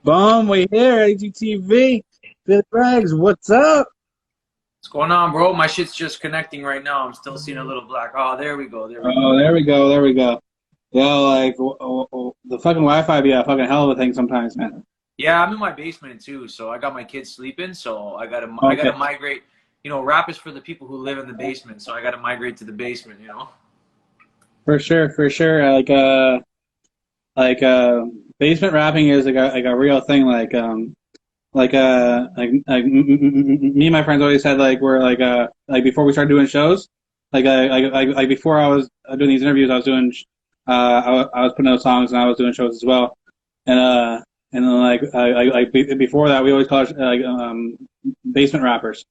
Boom, we here, AGTV. Philly Regs, what's up? What's going on, bro? My shit's just connecting right now. I'm still seeing a little black. Oh, there we go. There we go. Oh, there we go, there we go. Yo, like, the fucking Wi-Fi be a fucking hell of a thing sometimes, man. Yeah, I'm in my basement too, so I got my kids sleeping. So I gotta Okay, migrate. Rap is for the people who live in the basement. So I gotta migrate to the basement. for sure, for sure. Like, basement rapping is like a real thing. Me and my friends always said like before we started doing shows, like before I was doing these interviews, I was doing I was putting out songs and I was doing shows as well, and and then before that we always called it basement rappers.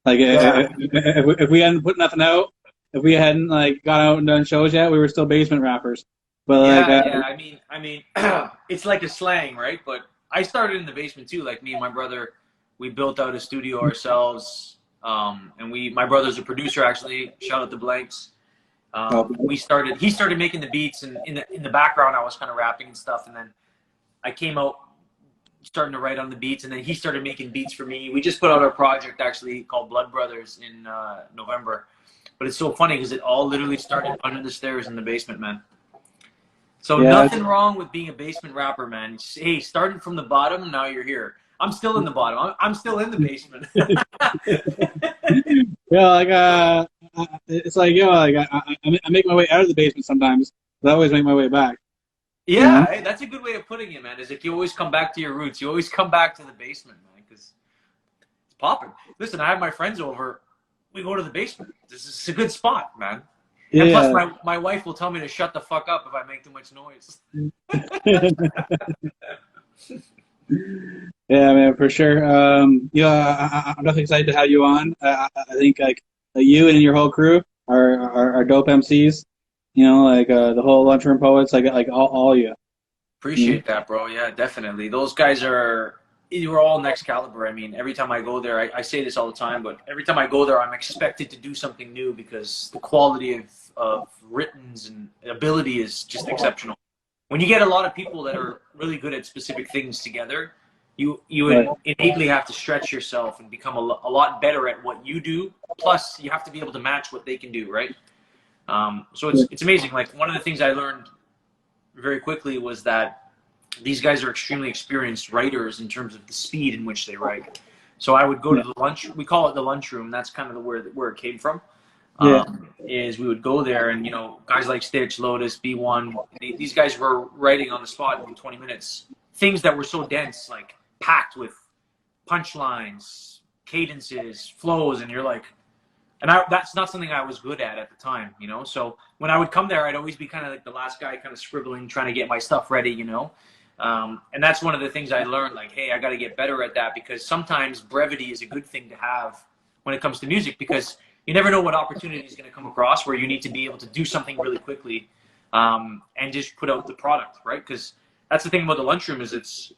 Like Yeah, if we hadn't put nothing out, if we hadn't like got out and done shows yet, we were still basement rappers. But yeah. I mean, it's like a slang, right? But I started in the basement too. Like me and my brother, we built out a studio ourselves. And my brother's a producer actually. Shout out to Blanks. uh, He started making the beats, and in the background I was kind of rapping and stuff, and then I came out starting to write on the beats, and then he started making beats for me. We just put out our project actually called Blood Brothers in November, but it's so funny because it all literally started under the stairs in the basement, man. So yeah, nothing wrong with being a basement rapper, man. Hey, starting from the bottom, now you're here. I'm still in the bottom. I'm still in the basement. yeah, it's like I make my way out of the basement sometimes, but I always make my way back. You know? Yeah, hey, that's a good way of putting it, man. Is like you always come back to your roots. You always come back to the basement, man, because it's popping. Listen, I have my friends over. We go to the basement. This is a good spot, man. And plus, Yeah. my wife will tell me to shut the fuck up if I make too much noise. Yeah, man, for sure. Yeah, I'm definitely excited to have you on. I think you and your whole crew are dope MCs. You know, the whole Lunchroom Poets, like all you. Mhm. Appreciate that, bro. Yeah, definitely. Those guys are you're all next caliber. I mean, every time I go there, I say this all the time, but every time I go there, I'm expected to do something new because the quality of writtens and ability is just exceptional. When you get a lot of people that are really good at specific things together, Right. innately have to stretch yourself and become a lot better at what you do. Plus, you have to be able to match what they can do, right? So it's amazing. Like one of the things I learned very quickly was that these guys are extremely experienced writers in terms of the speed in which they write. So I would go to Yeah. the lunch. We call it the lunchroom. That's kind of where it came from. Yeah. Is we would go there, and guys like Stitch, Lotus, B1. These guys were writing on the spot in 20 minutes. Things that were so dense, like packed with punchlines, cadences, flows, and you're like, that's not something I was good at the time. So when I would come there, I'd always be kind of like the last guy, kind of scribbling, trying to get my stuff ready. And that's one of the things I learned. Like, hey, I got to get better at that because sometimes brevity is a good thing to have when it comes to music because you never know what opportunity is going to come across where you need to be able to do something really quickly and just put out the product, right? Because that's the thing about the lunchroom is it's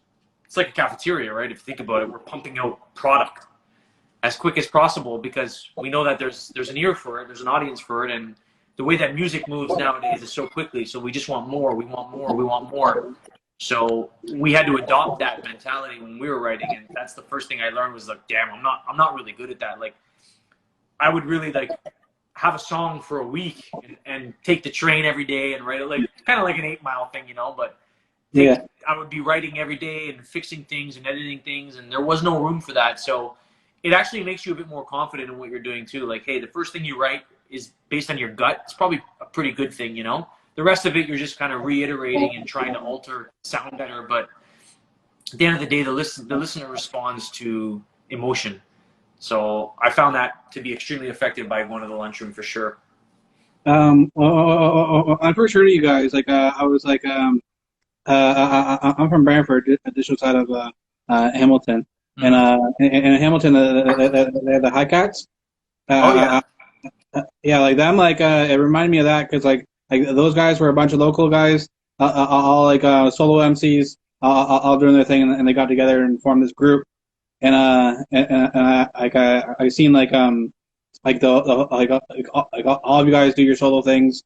like a cafeteria, right? If you think about it, we're pumping out product as quick as possible because we know that there's an ear for it, there's an audience for it, and the way that music moves nowadays is so quickly. So we just want more, we want more, we want more. So we had to adopt that mentality when we were writing, and that's the first thing I learned was like, damn, I'm not really good at that. Like I would really like have a song for a week and take the train every day and write it like kind of like an 8 Mile thing. But take Yeah. I would be writing every day and fixing things and editing things, and there was no room for that. So it actually makes you a bit more confident in what you're doing too. Like, hey, the first thing you write is based on your gut. It's probably a pretty good thing. The rest of it, you're just kind of reiterating and trying to alter, sound better. But at the end of the day, the listener responds to emotion. So I found that to be extremely effective by going to the lunchroom for sure. I first heard of you guys. I was I'm from Brantford, just outside of Hamilton, and Mm. in Hamilton, they have the High Cats. Oh yeah. Yeah, like them. It reminded me of that because like those guys were a bunch of local guys, all solo MCs, all doing their thing, and they got together and formed this group. I seen like the like all of you guys do your solo things,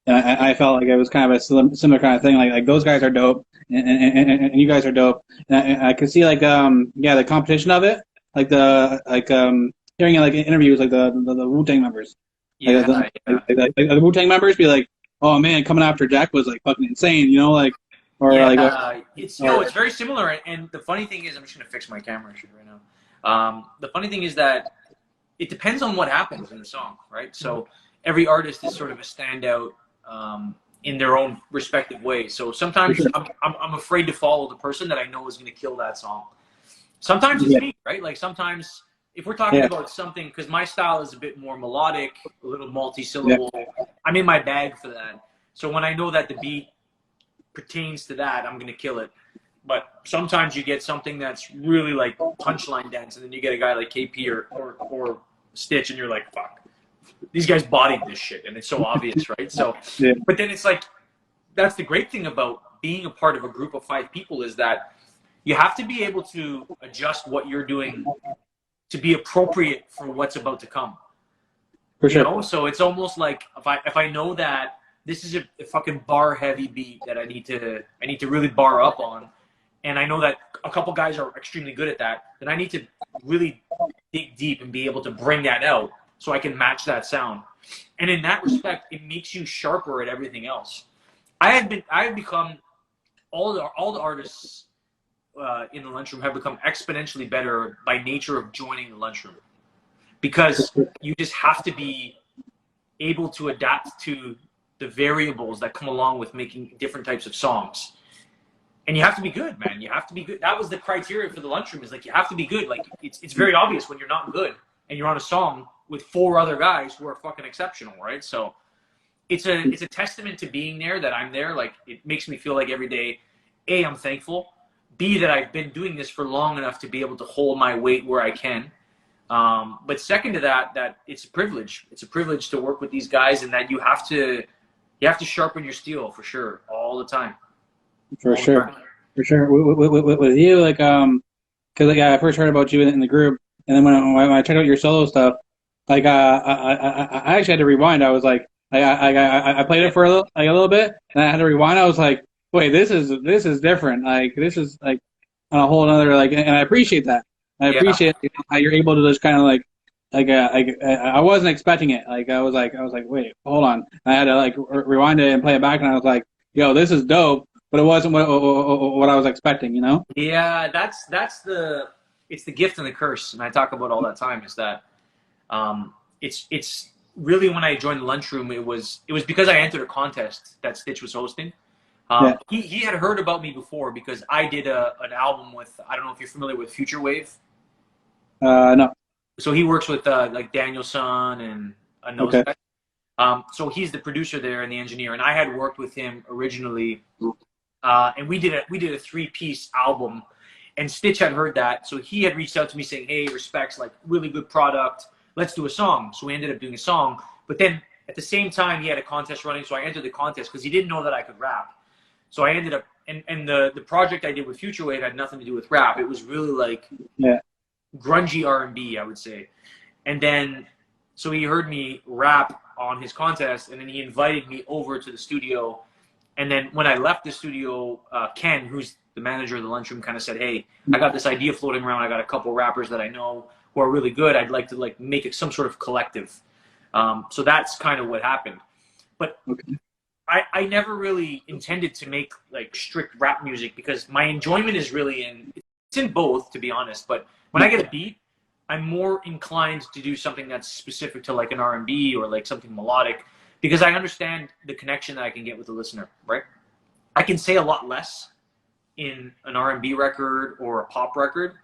And I felt like it was kind of a similar kind of thing. Like those guys are dope, and you guys are dope. And I could see like yeah, the competition of it, like the like hearing it like in interviews like the Wu Tang members, like Yeah, yeah. the Wu Tang members be like, oh man, coming after Jack was like fucking insane, you know, like or like Yeah, it's or it's very similar. And the funny thing is, I'm just gonna fix my camera issue right now. The funny thing is that it depends on what happens in the song, right? So every artist is sort of a standout in their own respective way. So for sometimes sure, I'm afraid to follow the person that I know is gonna kill that song. Sometimes it's yeah, me, right? Like sometimes if we're talking yeah, about something, because my style is a bit more melodic, a little yeah, multi-syllable, I'm in my bag for that. So when I know that the beat pertains to that, I'm gonna kill it. But sometimes you get something that's really like punchline dense, and then you get a guy like KP or Stitch, and you're like, fuck, these guys bodied this shit, and it's so obvious, right? So, yeah, but then it's like that's the great thing about being a part of a group of 5 people is that you have to be able to adjust what you're doing to be appropriate for what's about to come. for You sure, know, so it's almost like if I know that this is a fucking bar heavy beat that I need to really bar up on, and I know that a couple guys are extremely good at that, then I need to really dig deep and be able to bring that out so I can match that sound. And in that respect, it makes you sharper at everything else. I have become all the artists in the lunchroom have become exponentially better by nature of joining the lunchroom because you just have to be able to adapt to the variables that come along with making different types of songs. And you have to be good, man. You have to be good. That was the criteria for the lunchroom is like you have to be good. Like it's very obvious when you're not good and you're on a song with 4 other guys who are fucking exceptional, right? So it's a testament to being there that I'm there. Like it makes me feel like every day, A, I'm thankful. B, that I've been doing this for long enough to be able to hold my weight where I can. But second to that, that it's a privilege. It's a privilege to work with these guys, and that you have to sharpen your steel for sure all the time. for All the sure, time. for sure. With you, like because like I first heard about you in the group, and then when I checked out your solo stuff, like I actually had to rewind. I was like, I played it for a little bit, and I had to rewind. I was like, wait, this is different. Like this is like on a whole other like, and I appreciate that. I Yeah. appreciate how you're able to just kind of like I wasn't expecting it. Like I was like, wait, hold on. I had to like rewind it and play it back, and I was like, yo, this is dope. But it wasn't what I was expecting, you know? Yeah, that's the it's the gift and the curse, and I talk about all that time. Is that it's really when I joined the lunchroom, it was because I entered a contest that Stitch was hosting. Yeah. He had heard about me before because I did an album with I don't know if you're familiar with Future Wave. No. So he works with like Daniel Son and those Okay. guys. So he's the producer there and the engineer, and I had worked with him originally, and we did a 3-piece album, and Stitch had heard that, so he had reached out to me saying, "Hey, respects, like really good product. Let's do a song." So we ended up doing a song, but then at the same time he had a contest running, so I entered the contest because he didn't know that I could rap. So I ended up, and the project I did with Future Wave had nothing to do with rap. It was really like Yeah. grungy R&B, I would say. And then, so he heard me rap on his contest, and then he invited me over to the studio. And then when I left the studio, Ken, who's the manager of the lunchroom, kind of said, "Hey, I got this idea floating around. I got a couple rappers that I know who are really good. I'd like to like make it some sort of collective." So that's kind of what happened. But Okay. I never really intended to make like strict rap music because my enjoyment is really it's in both, to be honest. But when I get a beat, I'm more inclined to do something that's specific to like an R&B or like something melodic because I understand the connection that I can get with the listener, right? I can say a lot less in an R&B record or a pop record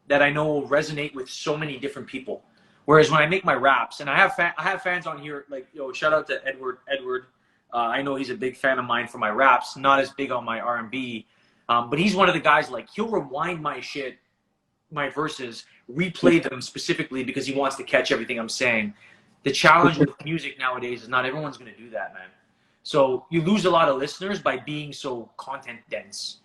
that I know will resonate with so many different people. Whereas when I make my raps, and I have fans on here like shout out to Edward. I know he's a big fan of mine for my raps, not as big on my R&B, but he's one of the guys like he'll rewind my shit, my verses, replay them specifically because he wants to catch everything I'm saying. The challenge with music nowadays is not everyone's going to do that, man. So you lose a lot of listeners by being so content dense.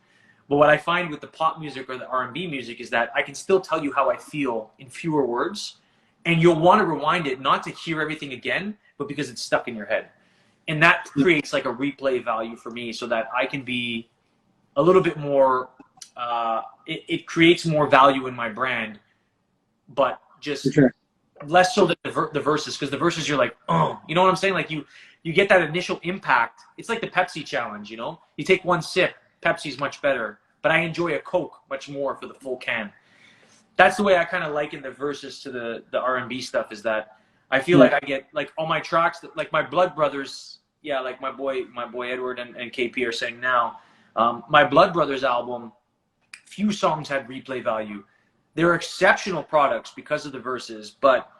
But what I find with the pop music or the R&B music is that I can still tell you how I feel in fewer words, and you'll want to rewind it not to hear everything again, but because it's stuck in your head. and that creates like a replay value for me, so that I can be a little bit more. It creates more value in my brand, but For just sure. less so than the verses, because the verses you're like, oh, you know what I'm saying? Like you get that initial impact. It's like the Pepsi challenge, you know? You take one sip, Pepsi's much better, but I enjoy a Coke much more for the full can. That's the way I kind of liken the verses to the R&B stuff, is that I feel Yeah. like I get like all my tracks that, like my Blood Brothers, yeah, like my boy Edward and KP are saying now. My Blood Brothers album, few songs had replay value. They're exceptional products because of the verses, but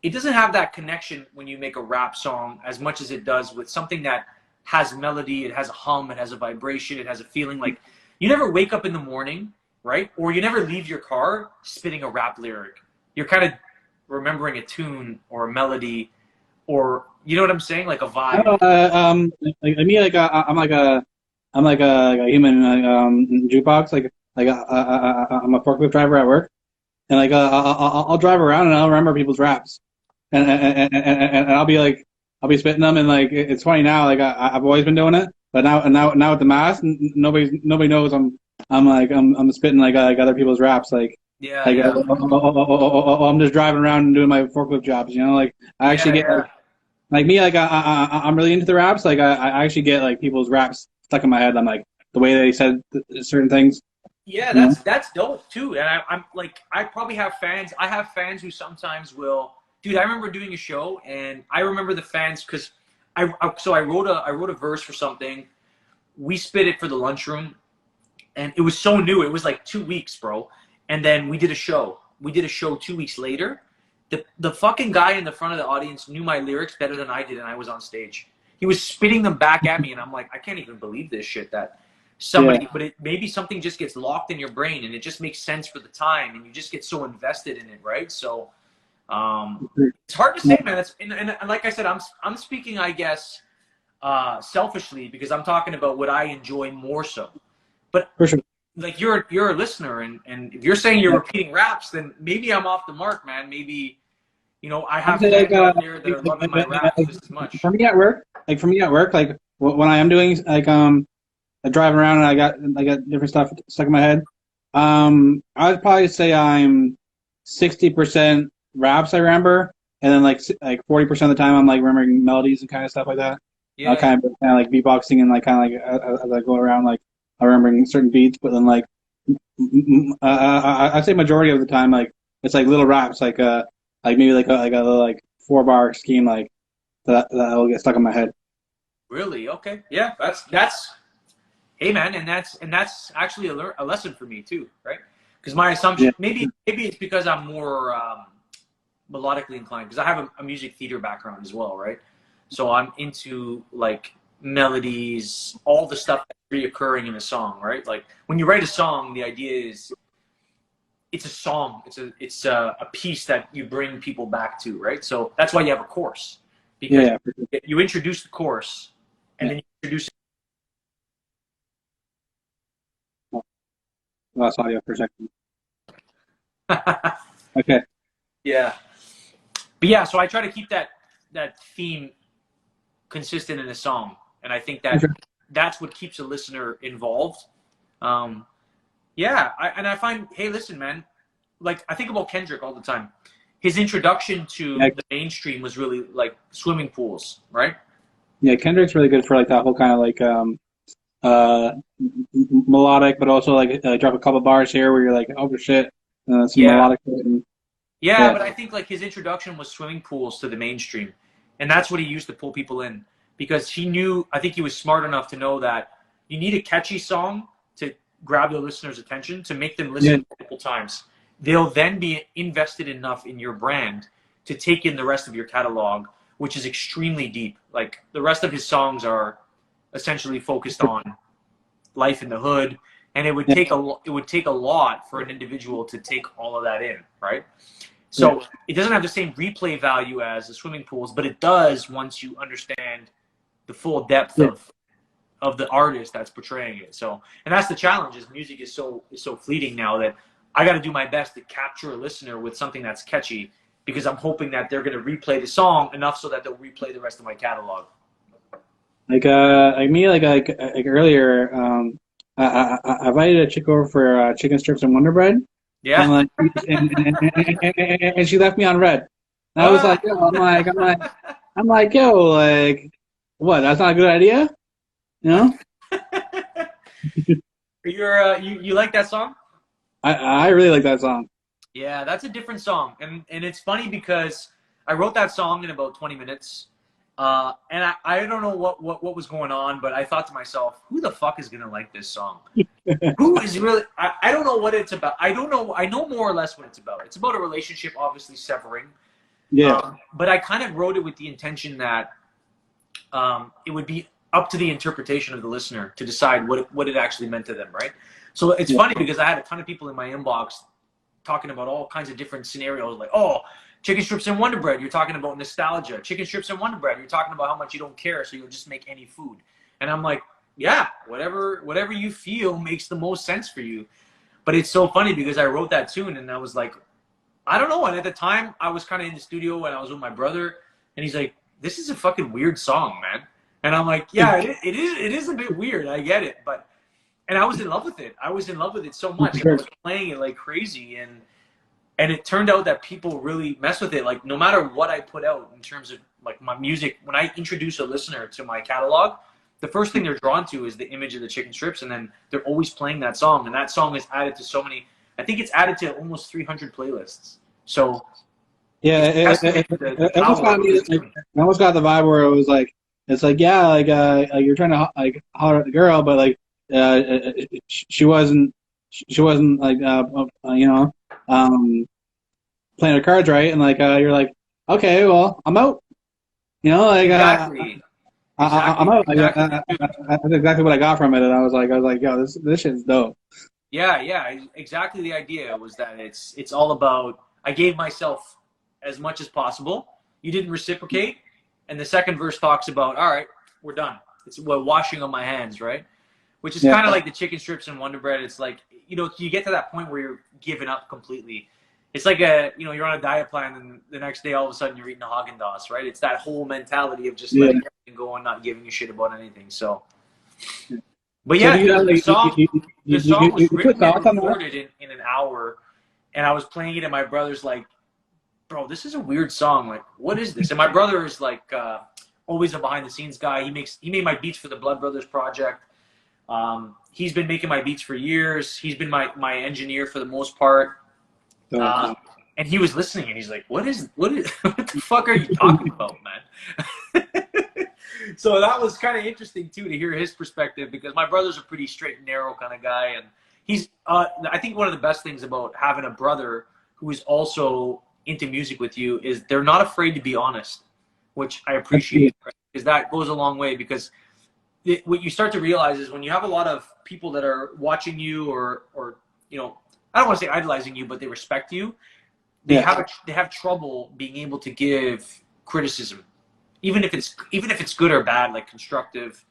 it doesn't have that connection when you make a rap song as much as it does with something that has melody, it has a hum, it has a vibration, it has a feeling. Like, you never wake up in the morning, right? Or you never leave your car spitting a rap lyric. You're kind of remembering a tune or a melody, or, you know what I'm saying? Like a I vibe. don't know, like me, like I'm like a human jukebox. I'm a forklift driver at work, and like I'll drive around and I'll remember people's raps, and I'll be spitting them, and like it's funny now. Like I've always been doing it, but now with the mask, nobody knows I'm spitting like other people's raps. Yeah, yeah. I'm just driving around and doing my forklift jobs. You know, like I Yeah, actually get yeah. like me, like I'm really into the raps. Like I actually get like people's raps stuck in my head. I'm like the way they said certain things. Yeah, You know? that's dope too. And I'm like, I probably have fans. I have fans who sometimes will, dude. I remember doing a show, and I remember the fans because I wrote a verse for something. We spit it for the lunchroom, and it was so new. It was like 2 weeks, bro. And then we did a show. We did a show 2 weeks later. The fucking guy in the front of the audience knew my lyrics better than I did, and I was on stage. He was spitting them back at me, and I'm like, I can't even believe this shit that Yeah, somebody. But it maybe something just gets locked in your brain, and it just makes sense for the time, and you just get so invested in it, right? So it's hard to say, man. And like I said, I'm speaking, I guess, selfishly, because I'm talking about what I enjoy more so. But for sure. like, you're a listener, and if you're saying you're repeating raps, then maybe I'm off the mark, man. Maybe, I I'm have saying fans out there that are loving my raps like, just as much. for me at work, like when I am doing I drive around and I got different stuff stuck in my head. I'd probably say I'm 60% raps I remember, and then like 40% of the time I'm like remembering melodies and kind of stuff like that. Yeah, yeah. Kind of like beatboxing and like kind of like as I go around like I'm remembering certain beats, but then like I'd say majority of the time like it's like little raps like maybe like a little like 4 bar scheme like that'll get stuck in my head. Really? Okay. Yeah, that's. Hey, man, and that's actually a lesson for me too, right? Because my Yeah, assumption, maybe it's because I'm more melodically inclined, because I have a music theater background as well, right? So I'm into like melodies, all the stuff that's reoccurring in a song, right? Like, when you write a song, the idea is it's a song, it's a piece that you bring people back to, right? So that's why you have a course, because yeah, for sure. you introduce the course, and Yeah. then you introduce. Lost audio for a second. Okay. Yeah. But yeah, so I try to keep that theme consistent in a song, and I think For that sure. that's what keeps a listener involved. Um, yeah, I find, hey, listen, man, like, I think about Kendrick all the time. His introduction Yeah, to the mainstream was really like swimming pools, right? yeah, Kendrick's really good for like that whole kind of like melodic, but also like drop a couple bars here where you're like, oh shit, some Yeah, melodic shit and yeah, yeah, but I think like his introduction was swimming pools to the mainstream, and that's what he used to pull people in, because he knew. I think he was smart enough to know that you need a catchy song to grab the listener's attention, to make them yeah, listen multiple times. They'll then be invested enough in your brand to take in the rest of your catalog, which is extremely deep. Like, the rest of his songs are essentially focused on life in the hood, and yeah, it would take a lot for an individual to take all of that in, right? yeah, So it doesn't have the same replay value as the swimming pools, but it does once you understand the full depth yeah, of the artist that's portraying it. So, and that's the challenge, is music is so fleeting now, that I got to do my best to capture a listener with something that's catchy, because I'm hoping that they're going to replay the song enough so that they'll replay the rest of my catalog. like me, like earlier, I invited a chick over for chicken strips and Wonder Bread, Yeah. and like, and she left me on red. And I was like, yo, I'm like, yo, like, what? That's not a good idea, you know? You like that song? I really like that song. Yeah, that's a different song, and it's funny because I wrote that song in about 20 minutes, and I don't know what was going on, but I thought to myself, who the fuck is gonna like this song? Who is really? I don't know what it's about. I don't know. I know more or less what it's about. It's about a relationship, obviously severing, Yeah, but I kind of wrote it with the intention that it would be up to the interpretation of the listener to decide what it actually meant to them, right? So it's yeah, funny because I had a ton of people in my inbox talking about all kinds of different scenarios, like, oh, chicken strips and Wonder Bread, you're talking about nostalgia. Chicken strips and Wonder Bread, you're talking about how much you don't care, so you'll just make any food. And I'm like, yeah, whatever you feel makes the most sense for you. But it's so funny because I wrote that tune and I was like, I don't know. And at the time, I was kind of in the studio and I was with my brother, and he's like, "This is a fucking weird song, man." And I'm like, "Yeah, it is a bit weird. I get it, but." And I was in love with it. I was in love with it so much, and I sure. was playing it like crazy. And it turned out that people really mess with it. Like no matter what I put out in terms of like my music, when I introduce a listener to my catalog, the first thing they're drawn to is the image of the chicken strips, and then they're always playing that song. And that song is added to so many. I think it's added to almost 300 playlists. So Yeah, it's a testament to the it almost power got of me. this Like, tune. I almost got the vibe where it was like, it's like, yeah, like you're trying to like holler at the girl, but like, she wasn't, she wasn't like, um, playing her cards right, and like, you're like, okay, well, I'm out. You know, like, Exactly. I'm Exactly. out. Like, Exactly. that's exactly what I got from it, and I was like, yo, this shit's dope. Yeah, yeah. Exactly the idea was that it's all about I gave myself as much as possible. You didn't reciprocate. And the second verse talks about, all right, we're done. It's we're washing on my hands, right? Which is Yeah, kind of like the chicken strips and Wonder Bread. It's like, you get to that point where you're giving up completely. It's like you're on a diet plan and the next day all of a sudden you're eating a Haagen-Dazs, right? It's that whole mentality of just yeah. letting everything go and not giving a shit about anything. So, but So do yeah, you dude, have like, the song was you put written and thoughts on that? recorded in an hour, and I was playing it, and my brother's like, "Bro, this is a weird song. Like, what is this?" And my brother is like, always a behind the scenes guy. He made my beats for the Blood Brothers project. He's been making my beats for years. He's been my engineer for the most part. So, Uh, and he was listening, and he's like, what is what the fuck are you talking about, man?" So that was kind of interesting too to hear his perspective because my brother's a pretty straight and narrow kind of guy, and he's I think one of the best things about having a brother who is also into music with you is they're not afraid to be honest, which I appreciate, right? Because that goes a long way. Because what you start to realize is when you have a lot of people that are watching you or I don't want to say idolizing you, but they respect you. yeah. They have trouble being able to give criticism, even if it's good or bad, like constructive.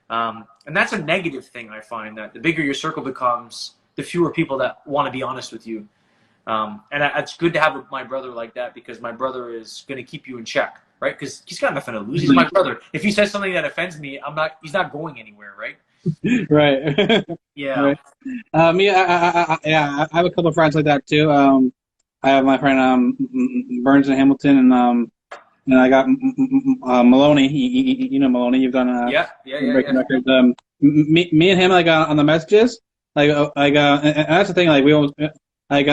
And that's a negative thing. I find that the bigger your circle becomes, the fewer people that want to be honest with you. And it's good to have my brother like that because my brother is going to keep you in check, right? Because he's got nothing to lose. He's my brother. If he says something that offends me, I'm not. He's not going anywhere, right? Right. Yeah. Right. Me, yeah, I have a couple of friends like that too. I have my friend Burns in Hamilton, and I got Maloney. You know Maloney. You've done Yeah. Yeah. Yeah. breaking Yeah. records. Me and him like on the messages, and that's the thing. Like we always like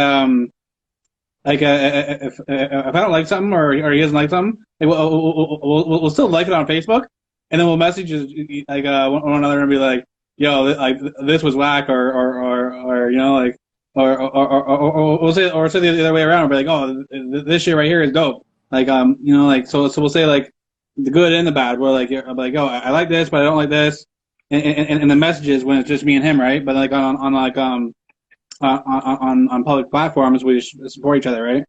if I don't like something or he doesn't like something, like, we'll still like it on Facebook, and then we'll message like one another and be like, "Yo, like this was whack," or you know like or we'll say the other way around. We'll be like, "Oh, this shit right here is dope." Like you know like so we'll say like the good and the bad. We're like I'm like, "Oh, I like this, but I don't like this." And the messages when it's just me and him, right? But like on like on public platforms, we support each other, right?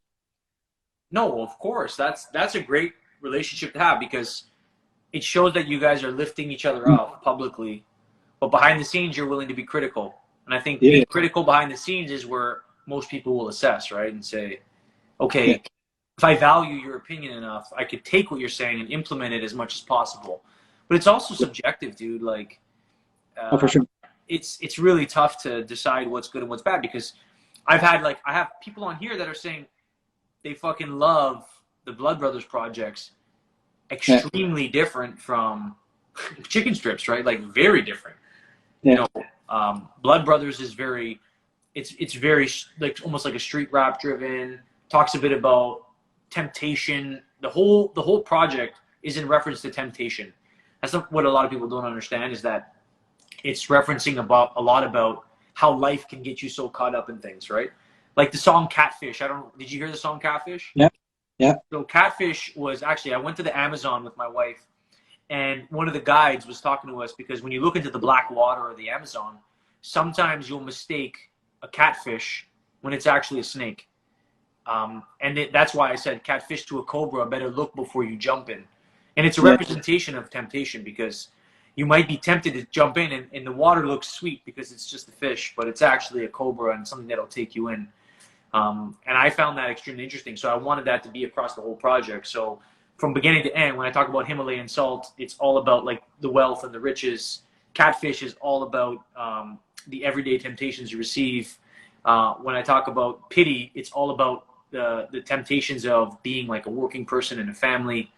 No, of course. That's a great relationship to have because it shows that you guys are lifting each other up publicly, but behind the scenes you're willing to be critical. And I think being Yeah, critical behind the scenes is where most people will assess, right? And say, yeah, okay, if I value your opinion enough, I could take what you're saying and implement it as much as possible. but it's also subjective, dude. Like, Oh, for sure. it's really tough to decide what's good and what's bad, because I have people on here that are saying they fucking love the Blood Brothers projects, Yeah. extremely different from Chicken Strips, right? Like very different. Yeah. You know, Blood Brothers is very, it's very like almost like a street rap driven. Talks a bit about temptation. The whole project is in reference to temptation. That's what a lot of people don't understand, is that it's referencing about a lot about how life can get you so caught up in things, right? Like the song Catfish. Did you hear the song Catfish? Yeah. Yeah. So Catfish was actually, I went to the Amazon with my wife, and one of the guides was talking to us, because when you look into the black water of the Amazon, sometimes you'll mistake a catfish when it's actually a snake. That's why I said catfish to a cobra, better look before you jump in. And it's a representation of temptation, because you might be tempted to jump in, and the water looks sweet because it's just a fish, but it's actually a cobra and something that'll take you in. And I found that extremely interesting. So I wanted that to be across the whole project. So from beginning to end, when I talk about Himalayan salt, it's all about like the wealth and the riches. Catfish is all about the everyday temptations you receive. When I talk about pity, it's all about the temptations of being like a working person in a family.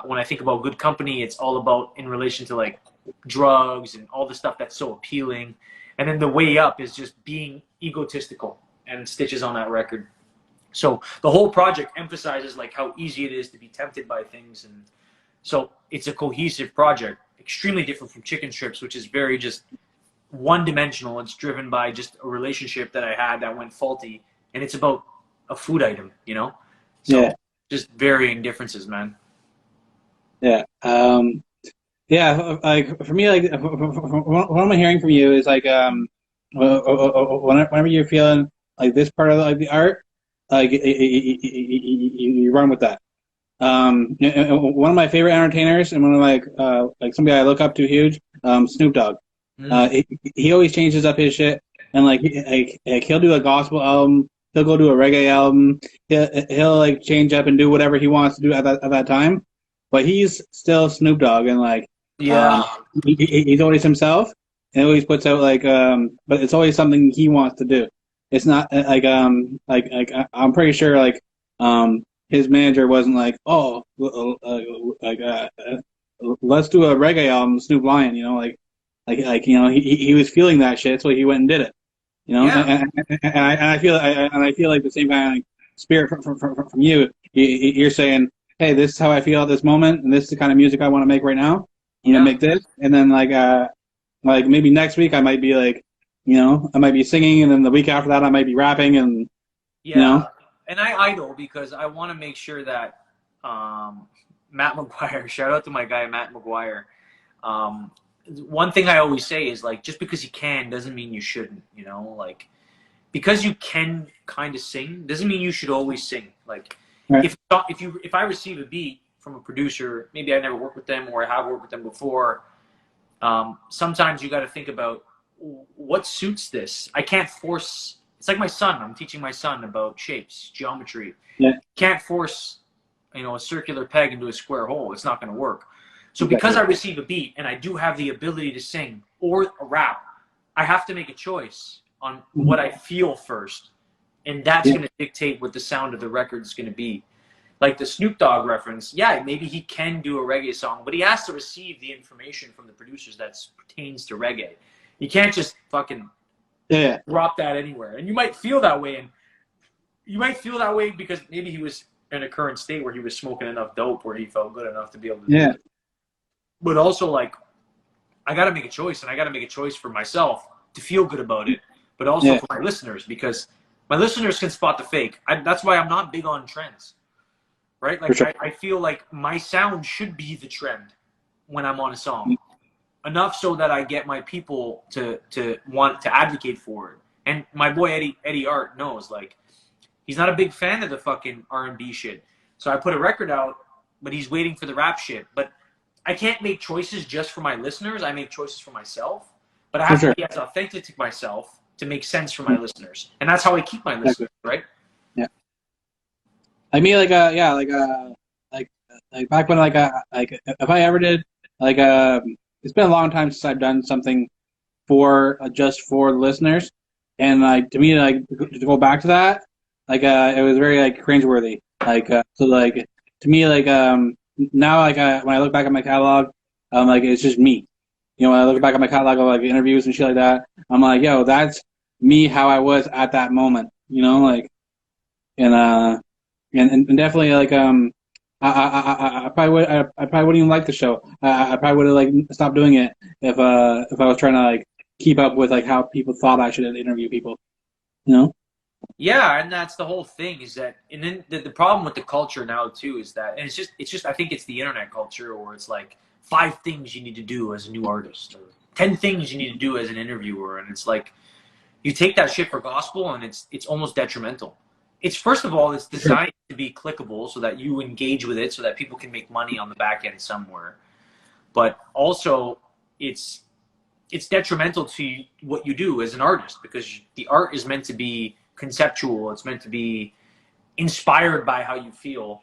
When I think about good company, it's all about in relation to like drugs and all the stuff that's so appealing. And then the way up is just being egotistical, and Stitches on that record. So the whole project emphasizes like how easy it is to be tempted by things. And so it's a cohesive project, extremely different from Chicken Strips, which is very just one dimensional. It's driven by just a relationship that I had that went faulty, and it's about a food item, you know? So just varying differences, man. Yeah. Yeah. Like for me, like what I'm hearing from you is like whenever you're feeling like this part of the art, like you run with that. One of my favorite entertainers and one of like somebody I look up to huge, Snoop Dogg. He always changes up his shit, and like he'll do a gospel album, he'll go do a reggae album, he'll like change up and do whatever he wants to do at that time. But he's still Snoop Dogg, and like he's always himself, and always puts out but it's always something he wants to do. It's not like I'm pretty sure his manager wasn't like, oh, let's do a reggae album, Snoop Lion, you know, you know, he was feeling that shit, so he went and did it, you know, and I feel like the same kind of like spirit from you. You're saying, hey, this is how I feel at this moment, and this is the kind of music I want to make right now. You know, make this, and then like maybe next week I might be like, you know, I might be singing, and then the week after that I might be rapping, and you know. And I idle because I want to make sure that Matt McGuire, shout out to my guy Matt McGuire. One thing I always say is like, just because you can doesn't mean you shouldn't, you know, like because you can kind of sing doesn't mean you should always sing. Like if I receive a beat from a producer, maybe I never worked with them or I have worked with them before. Sometimes you got to think about what suits this. I can't force. It's like my son. I'm teaching my son about shapes, geometry. Yeah. Can't force, you know, a circular peg into a square hole. It's not going to work. So because I receive a beat and I do have the ability to sing or a rap, I have to make a choice on what I feel first. And that's going to dictate what the sound of the record is going to be. Like the Snoop Dogg reference, yeah, maybe he can do a reggae song, but he has to receive the information from the producers that pertains to reggae. You can't just fucking drop that anywhere. And you might feel that way, and you might feel that way because maybe he was in a current state where he was smoking enough dope where he felt good enough to be able to do it. But also, like, I got to make a choice, and I got to make a choice for myself to feel good about it, but also for my listeners, because my listeners can spot the fake. That's why I'm not big on trends, right? Like, sure. I feel like my sound should be the trend when I'm on a song, enough so that I get my people to want to advocate for it. And my boy Eddie Art knows, like, he's not a big fan of the fucking R&B shit. So I put a record out, but he's waiting for the rap shit. But I can't make choices just for my listeners. I make choices for myself. But I have to be as authentic to myself to make sense for my listeners. And that's how I keep my listeners, right? Yeah. I mean, like back when, like if I ever did like it's been a long time since I've done something for just for the listeners, and like to me, like to go back to that, like it was very like cringeworthy. Like so, like to me, like now, like when I look back at my catalog, like it's just me. You know, when I look back at my catalog of like interviews and shit like that, I'm like, yo, that's me how I was at that moment. You know, like and and definitely like I probably would I probably wouldn't even like the show. I probably would have like stopped doing it if I was trying to like keep up with like how people thought I should interview people. You know? Yeah, and that's the whole thing is that, and then the problem with the culture now too is that, and it's just I think it's the internet culture, or it's like 5 things you need to do as a new artist, or 10 things you need to do as an interviewer, and it's like you take that shit for gospel, and it's almost detrimental. It's first of all, it's designed to be clickable so that you engage with it, so that people can make money on the back end somewhere, but also it's it's detrimental to what you do as an artist, because the art is meant to be conceptual. It's meant to be inspired by how you feel.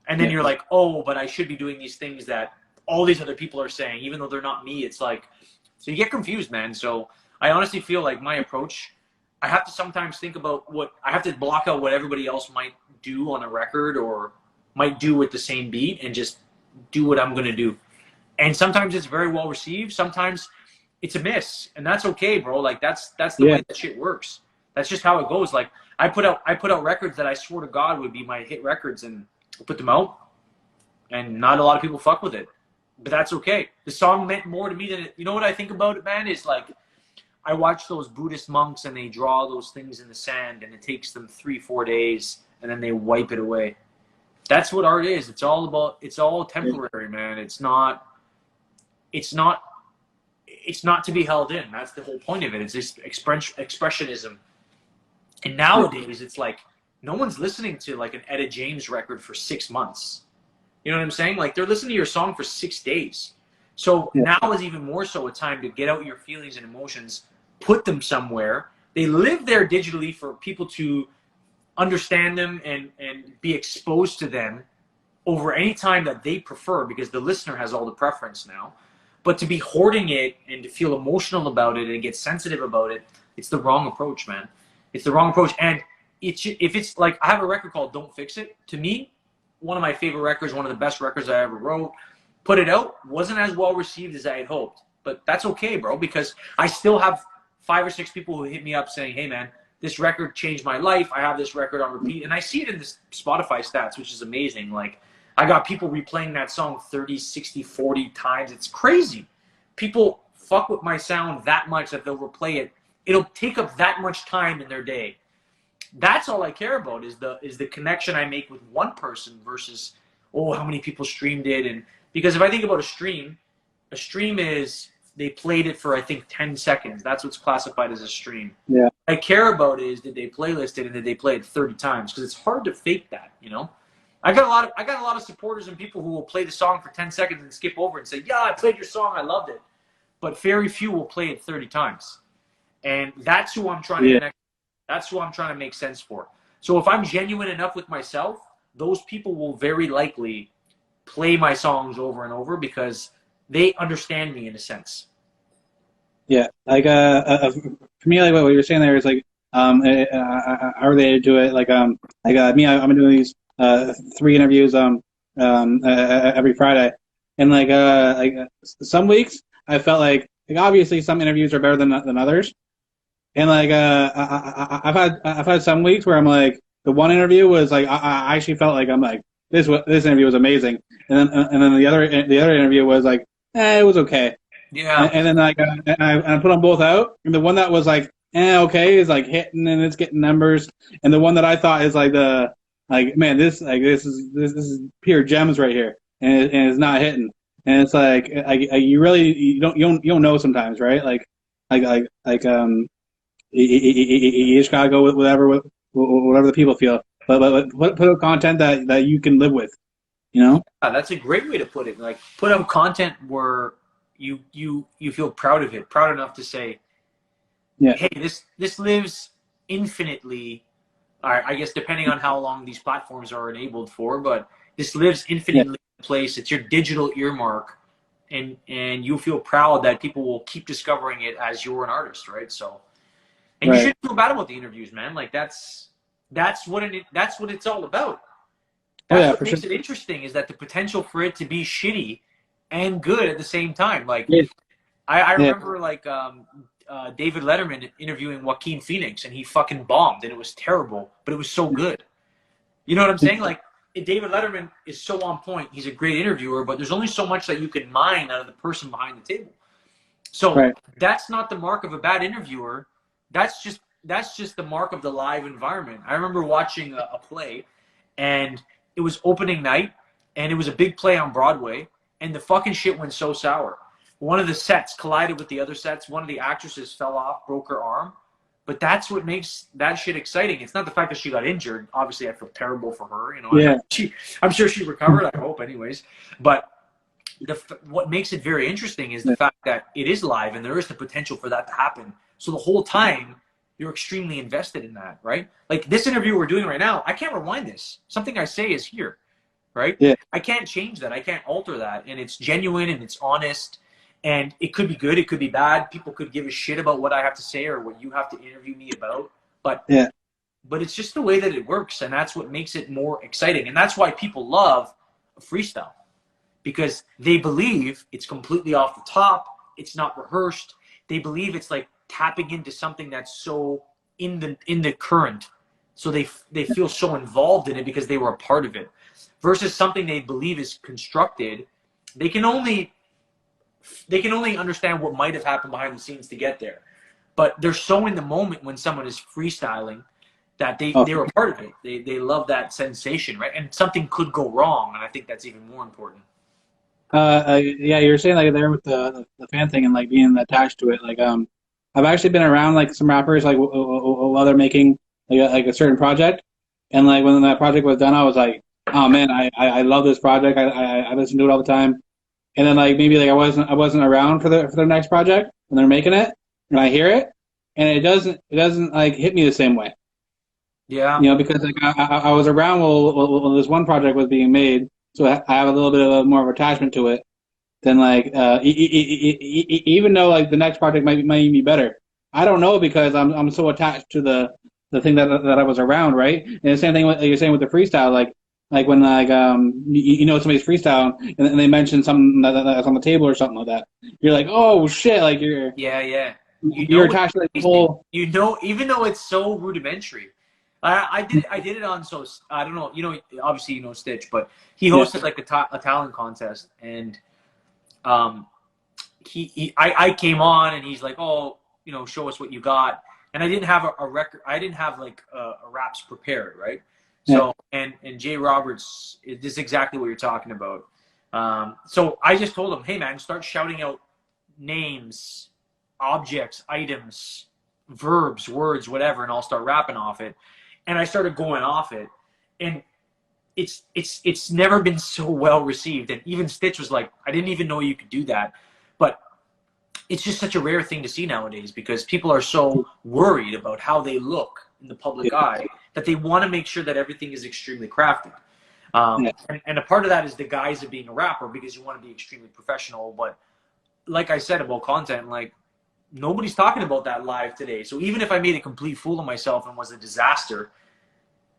And then Yeah. you're like, oh, but I should be doing these things that all these other people are saying, even though they're not me. It's like, so you get confused, man. So I honestly feel like my approach, I have to sometimes think about what I have to block out what everybody else might do on a record or might do with the same beat, and just do what I'm going to do. And sometimes it's very well received. Sometimes it's a miss, and that's okay, bro. Like that's the Yeah. way that shit works. That's just how it goes. Like I put out records that I swore to God would be my hit records, and I put them out, and not a lot of people fuck with it, but that's okay. The song meant more to me than it. You know what I think about it, man? Is like I watch those Buddhist monks and they draw those things in the sand, and it takes them 3-4 days, and then they wipe it away. That's what art is. It's all about. It's all temporary, man. It's not. It's not. It's not to be held in. That's the whole point of it. It's just expressionism. And nowadays, it's like no one's listening to like an Etta James record for 6 months. You know what I'm saying? Like they're listening to your song for 6 days. So Yeah. now is even more so a time to get out your feelings and emotions, put them somewhere. They live there digitally for people to understand them and be exposed to them over any time that they prefer, because the listener has all the preference now. But to be hoarding it and to feel emotional about it and get sensitive about it, it's the wrong approach, man. It's the wrong approach. And if it's like, I have a record called Don't Fix It. To me, one of my favorite records, one of the best records I ever wrote. Put it out, wasn't as well received as I had hoped. But that's okay, bro, because I still have 5 or 6 people who hit me up saying, hey, man, this record changed my life. I have this record on repeat. And I see it in the Spotify stats, which is amazing. Like, I got people replaying that song 30, 60, 40 times. It's crazy. People fuck with my sound that much that they'll replay it. It'll take up that much time in their day. That's all I care about, is the connection I make with one person versus, oh, how many people streamed it. And because if I think about a stream is they played it for I think 10 seconds. That's what's classified as a stream. Yeah. What I care about is, did they playlist it and did they play it 30 times? Because it's hard to fake that, you know? I got a lot of supporters and people who will play the song for 10 seconds and skip over and say, yeah, I played your song, I loved it. But very few will play it 30 times. And that's who I'm trying to connect. That's who I'm trying to make sense for. So if I'm genuine enough with myself, those people will very likely play my songs over and over because they understand me in a sense. Yeah. Like for me, like what you're saying there is like I related to it. Like me, I'm doing these 3 interviews every Friday, and some weeks I felt like obviously some interviews are better than others. And like I've had some weeks where I'm like the one interview was like I actually felt like I'm like this interview was amazing, and then the other interview was like it was okay, Yeah. and then like and I put them both out, and the one that was like okay is like hitting and it's getting numbers, and the one that I thought is like the like man this is pure gems right here, and it's not hitting, and it's like you really you don't know sometimes, right? You just gotta go with whatever the people feel. But put out content that you can live with, you know? Yeah, that's a great way to put it. Like, put out content where you feel proud of it, proud enough to say, Yeah, hey, this lives infinitely. I guess depending on how long these platforms are enabled for, but this lives yeah, infinitely in place. It's your digital earmark, and you feel proud that people will keep discovering it as you're an artist, right? So, and you Right. shouldn't feel bad about the interviews, man. Like that's what it's all about. Oh That's yeah, what for sure. makes it interesting, is that the potential for it to be shitty and good at the same time. Like Yeah. I Yeah. remember like David Letterman interviewing Joaquin Phoenix, and he fucking bombed, and it was terrible, but it was so good. You know what I'm saying? Like David Letterman is so on point. He's a great interviewer, but there's only so much that you can mine out of the person behind the table. So Right. that's not the mark of a bad interviewer. That's just the mark of the live environment. I remember watching a play, and it was opening night, and it was a big play on Broadway, and the fucking shit went so sour. One of the sets collided with the other sets. One of the actresses fell off, broke her arm. But that's what makes that shit exciting. It's not the fact that she got injured. Obviously, I feel terrible for her. You know, Yeah. I'm sure she recovered. I hope, anyways. But what makes it very interesting is the Yeah. fact that it is live, and there is the potential for that to happen. So the whole time you're extremely invested in that, right? Like this interview we're doing right now, I can't rewind this. Something I say is here, right? Yeah. I can't change that. I can't alter that. And it's genuine and it's honest. And it could be good. It could be bad. People could give a shit about what I have to say or what you have to interview me about. But Yeah. but it's just the way that it works, and that's what makes it more exciting. And that's why people love freestyle, because they believe it's completely off the top. It's not rehearsed. They believe it's like tapping into something that's so in the current. So they feel so involved in it because they were a part of it, versus something they believe is constructed. They can only understand what might have happened behind the scenes to get there. But they're so in the moment when someone is freestyling that Oh, they're a part of it. They love that sensation, right? And something could go wrong, and I think that's even more important. yeah, you were saying like there with the fan thing and like being attached to it. Like, I've actually been around like some rappers like while they're making like a certain project, and like when that project was done, I was like, oh man, I love this project. I listen to it all the time. And then like maybe like I wasn't around for the next project when they're making it, and I hear it, and it doesn't like hit me the same way. Yeah, You know, because like I was around while this one project was being made, so I have a little bit of more of attachment to it than like even though like the next project might even be better. I don't know because I'm so attached to the thing that I was around, right? And the same thing like you're saying with the freestyle, like when like you know somebody's freestyle and they mention something that's on the table or something like that, you're like, oh shit, like yeah, yeah. You you're know it's attached to like the amazing. whole. You know, even though it's so rudimentary. I did it on, so I don't know. You know, obviously you know Stitch, but he Yeah. hosted like a talent contest, and um, I came on, and he's like, oh, you know, show us what you got. And I didn't have a record. I didn't have like a raps prepared, right? Yeah. So and Jay Roberts, this is exactly what you're talking about. So I just told him, hey man, start shouting out names, objects, items, verbs, words, whatever, and I'll start rapping off it. And I started going off it, and it's never been so well received. And even Stitch was like, I didn't even know you could do that. But it's just such a rare thing to see nowadays, because people are so worried about how they look in the public eye that they want to make sure that everything is extremely crafted. Yeah. And a part of that is the guise of being a rapper, because you want to be extremely professional. But like I said about content, like nobody's talking about that live today. So even if I made a complete fool of myself and was a disaster,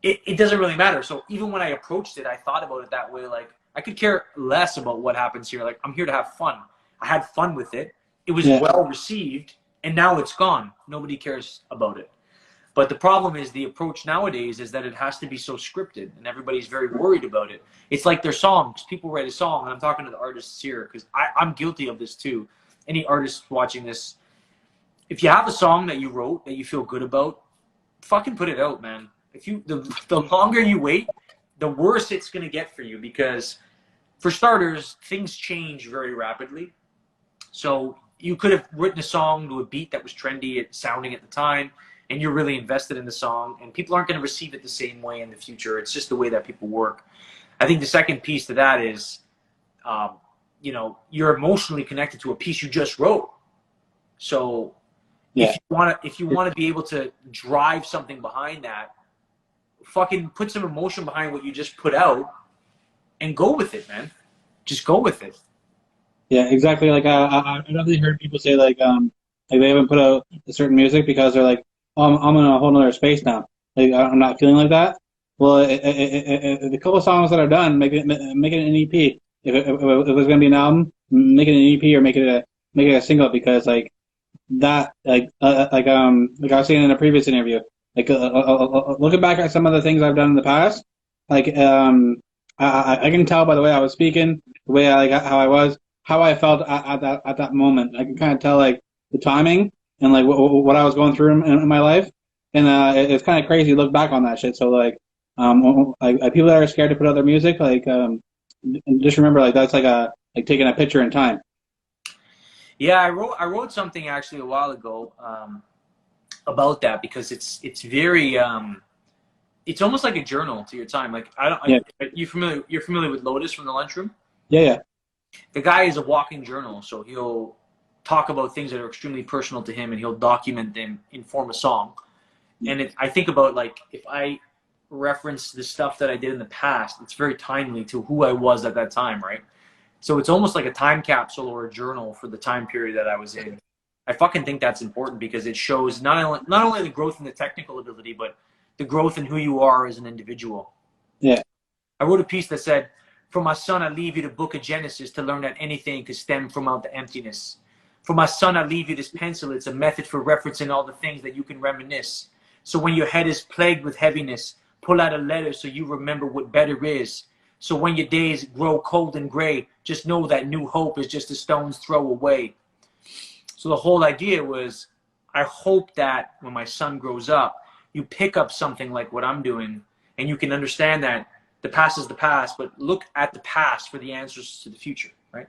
it doesn't really matter. So even when I approached it, I thought about it that way. Like I could care less about what happens here. Like I'm here to have fun. I had fun with it. It was Yeah. well received, and now it's gone. Nobody cares about it. But the problem is the approach nowadays is that it has to be so scripted, and everybody's very worried about it. It's like their songs. People write a song, and I'm talking to the artists here because I'm guilty of this too. Any artist watching this, if you have a song that you wrote that you feel good about, fucking put it out, man. If you the longer you wait, the worse it's gonna get for you, because for starters, things change very rapidly. So you could have written a song to a beat that was trendy at sounding at the time, and you're really invested in the song, and people aren't going to receive it the same way in the future. It's just the way that people work. I think the second piece to that is, you know, you're emotionally connected to a piece you just wrote. So Yeah. if you want to be able to drive something behind that, fucking put some emotion behind what you just put out and go with it, man. Just go with it. Yeah, exactly. Like I've definitely heard people say like they haven't put out a certain music because they're like, oh, I'm in a whole other space now. Like I'm not feeling like that. Well, the couple of songs that I've done, make it an EP. If it's gonna be an album, make it an EP or make it a single because that like I was saying in a previous interview, looking back at some of the things I've done in the past, like I can tell by the way I was speaking, the way I like how I was, how I felt at that moment. I can kind of tell like the timing and like what I was going through in my life, and it's kind of crazy to look back on that shit. So people that are scared to put out their music, just remember like that's like taking a picture in time. Yeah, I wrote something actually a while ago about that because it's very it's almost like a journal to your time. Like Yeah, you're familiar with Lotus from the Lunchroom? yeah, yeah, The guy is a walking journal, so he'll talk about things that are extremely personal to him and he'll document them in form of song. And I think about like if I reference the stuff that I did in the past, it's very timely to who I was at that time, right? So it's almost like a time capsule or a journal for the time period that I was in. I fucking think that's important because it shows not only the growth in the technical ability, but the growth in who you are as an individual. yeah. I wrote a piece that said, "For my son, I leave you the book of Genesis to learn that anything could stem from out the emptiness. For my son, I leave you this pencil. It's a method for referencing all the things that you can reminisce. So when your head is plagued with heaviness, pull out a letter so you remember what better is. So when your days grow cold and gray, just know that new hope is just a stone's throw away." So the whole idea was, I hope that when my son grows up, you pick up something like what I'm doing and you can understand that the past is the past, but look at the past for the answers to the future, right?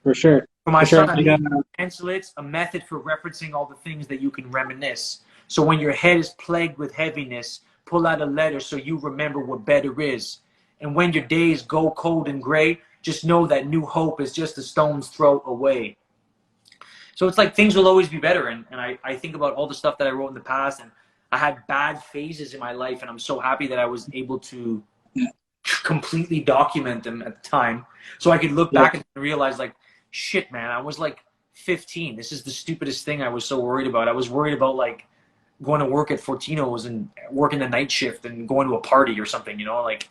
For sure, For my for sure. son, I leave pamphlets, a method for referencing all the things that you can reminisce. So when your head is plagued with heaviness, pull out a letter so you remember what better is. And when your days go cold and gray, just know that new hope is just a stone's throw away. So it's like things will always be better. And I think about all the stuff that I wrote in the past, and I had bad phases in my life, and I'm so happy that I was able to completely document them at the time so I could look Yeah, back and realize like, shit, man, I was like 15. This is the stupidest thing I was so worried about. I was worried about like going to work at Fortino's and working the night shift and going to a party or something, like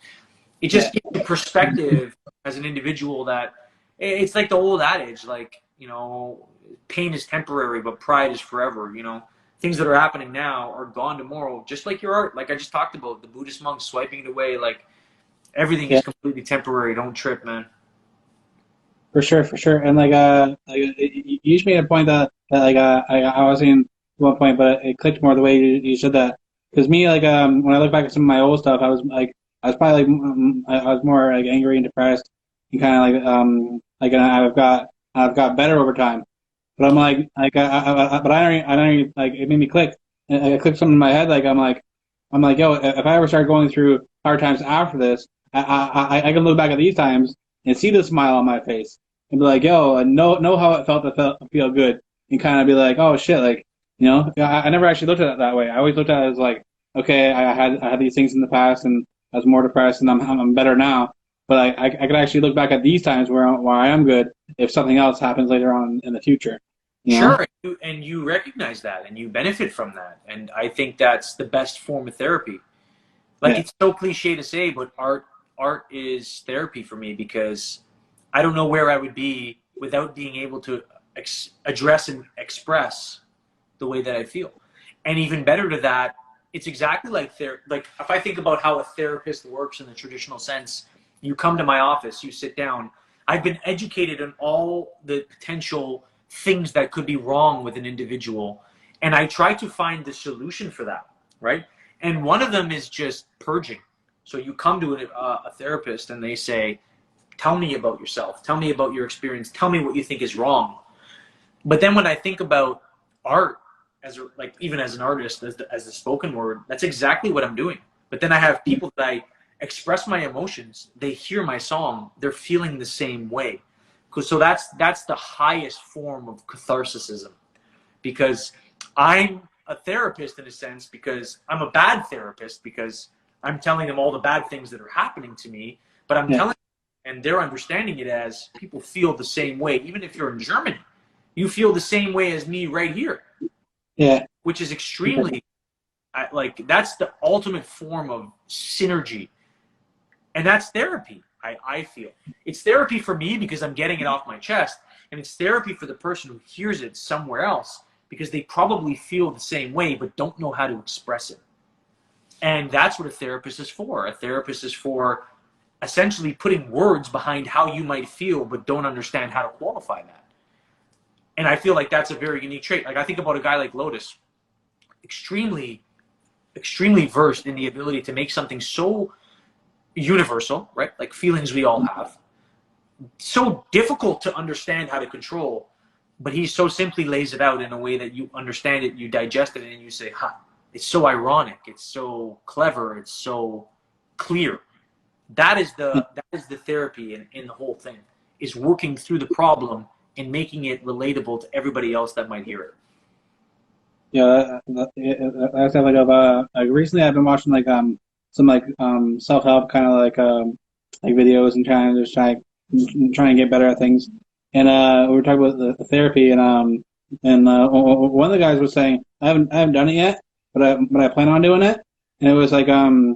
it yeah, just gives you perspective as an individual that it's like the old adage, like, pain is temporary, but pride is forever. Things that are happening now are gone tomorrow, just like your art. Like I just talked about, the Buddhist monks swiping it away. Like everything yeah. is completely temporary. Don't trip, man. For sure, for sure. And you just made a point that I was saying at one point, but it clicked more the way you said that. Because me, when I look back at some of my old stuff, I was probably I was more like angry and depressed, and kind of and I've got better over time. But I'm but I don't even, like it made me click. And it clicked something in my head. I'm like, yo, if I ever start going through hard times after this, I can look back at these times and see the smile on my face and be like, yo, and know how it felt to feel good and kind of be like, oh shit, I never actually looked at it that way. I always looked at it as like, okay, I had these things in the past and I was more depressed and I'm better now. But I could actually look back at these times where I am good if something else happens later on in the future, you know? Sure, and you recognize that and you benefit from that. And I think that's the best form of therapy. Like Yeah, it's so cliche to say, but art is therapy for me because I don't know where I would be without being able to address and express the way that I feel. And even better to that, it's exactly like if I think about how a therapist works in the traditional sense, you come to my office, you sit down. I've been educated on all the potential things that could be wrong with an individual, and I try to find the solution for that, right? And one of them is just purging. So you come to a therapist and they say, tell me about yourself, tell me about your experience, tell me what you think is wrong. But then when I think about art, like even as an artist, as the spoken word, that's exactly what I'm doing. But then I have people that I express my emotions, they hear my song, they're feeling the same way. So that's the highest form of catharsis, because I'm a therapist in a sense, because I'm a bad therapist because I'm telling them all the bad things that are happening to me, but I'm yeah, telling and they're understanding it as people feel the same way. Even if you're in Germany, you feel the same way as me right here. Yeah. Which is extremely, like, that's the ultimate form of synergy. And that's therapy, I feel. It's therapy for me because I'm getting it off my chest. And it's therapy for the person who hears it somewhere else because they probably feel the same way but don't know how to express it. And that's what a therapist is for. A therapist is for essentially putting words behind how you might feel but don't understand how to qualify that. And I feel like that's a very unique trait. Like, I think about a guy like Lotus, extremely, extremely versed in the ability to make something so universal, right? Like feelings we all have, so difficult to understand how to control, but he so simply lays it out in a way that you understand it, you digest it, and you say, "Ha! It's so ironic. It's so clever. It's so clear." That is the therapy in the whole thing, is working through the problem and making it relatable to everybody else that might hear it. Yeah, I said like recently I've been watching like some like self-help kind of like videos and trying to get better at things. And we were talking about the therapy and one of the guys was saying I haven't done it yet, but I plan on doing it. And it was like looking